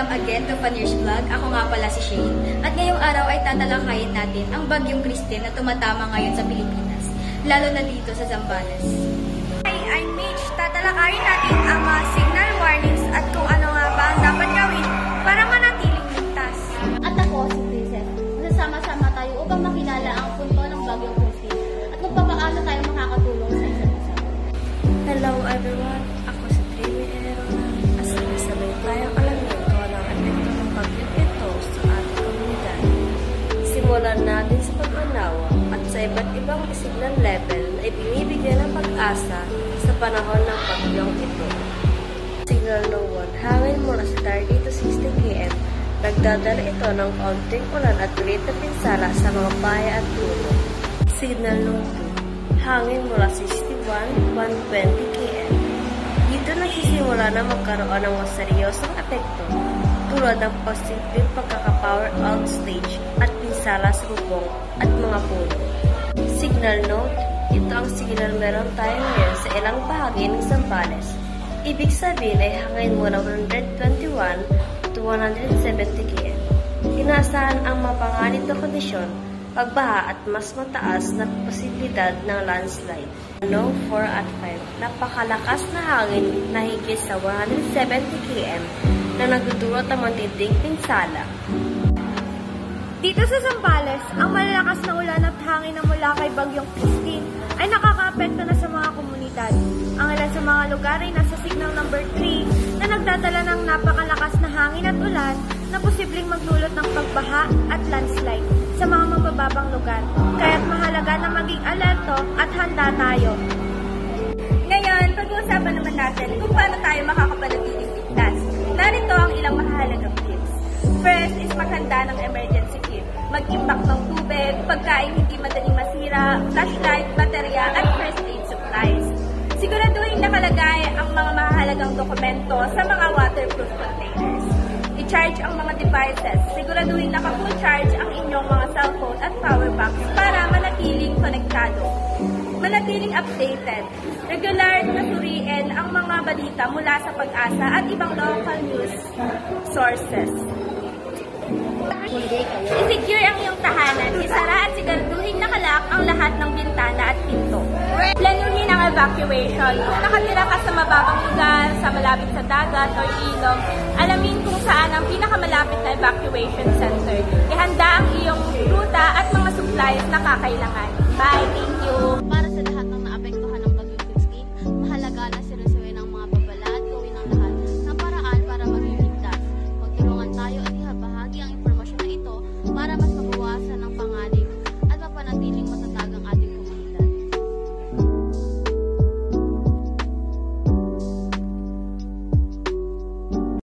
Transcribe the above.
Welcome again to Fanier's Vlog. Ako nga pala si Shane. At ngayong araw ay tatalakayin natin ang bagyong Christine na tumatama ngayon sa Pilipinas, lalo na dito sa Zambales. Hi, I'm Mitch. Tatalakayin natin ang mga signal warnings at kung ano nga ba ang dapat gawin para manatiling ligtas. At ako si Princess. Nasama-sama tayo upang makilala ang punto ng bagyong Christine at kung paano tayo makakatulong sa isa't isa. Hello everyone! Ako si Trini Erona. Asal-sabay tayong alamin kung anong epekto ng bagyong ito sa ating komunidad. Simulan natin sa pag-unawa at sa iba't ibang signal level na ibinibigyan ng pag-asa sa panahon ng bagyong ito. Signal no 1, hangin mula sa 30 to 60 km. Nagdadala ito ng kaunting ulan at ulit na pinsala sa mga bahay at puno. Signal no 2, hangin mula 61, 120 km. Dito nagsisimula na magkaroon ng mas seryosong epekto tulad ng posibleng pagkaka-power outage at pinsala sa bubong at mga puno. Signal note, ito ang signal meron tayo ngayon sa ilang bahagi ng Zambales. Ibig sabihin ay hangin mula 121 to 170 km. Inaasahan ang mapanganib na kondisyon, pagbaha at mas mataas na posibilidad ng landslide. No 4 at 5, napakalakas na hangin na higit sa 170 km na nagdudulot ng matinding pinsala. Dito sa Zambales, ang malalakas na ulan at hangin na mula kay bagyong Christine ay nakakaapekto na sa mga komunidad. Ang ilan sa mga lugar ay nasa signal number 3 na nagdadala ng napakalakas na hangin at ulan na posibleng magdulot ng pagbaha at landslide sa mga mabababang lugar. Kaya't mahalaga na maging alerto at handa tayo. Ngayon, pag-uusapan naman natin kung paano tayo makakapanatiling ligtas. Narito ang ilang mahalagang tips. First is maghanda ng emergency kit. Mag-imbak ng tubig, pagkain hindi madaling masira, flashlight, baterya, at first aid supplies. Siguraduhin nakalagay ang mga mahalagang dokumento sa mga waterproof containers. I-charge ang mga devices. Siguraduhin naka-full charge ang inyong mga cellphone at power banks para manatiling konektado. Manatiling updated. Regular na suriin ang mga balita mula sa Pag-asa at ibang local news sources. I-secure ang iyong tahanan. Isara at siguraduhin nakalak ang lahat ng bintana at pinto. Planuhin ang evacuation. Kung nakatira ka sa mababang lugar, sa malapit sa dagat o ilog, alamin kung saan ang pinakamalapit na evacuation center. Ihanda ang iyong ruta at mga supplies na kakailangan. Bye! Thank you!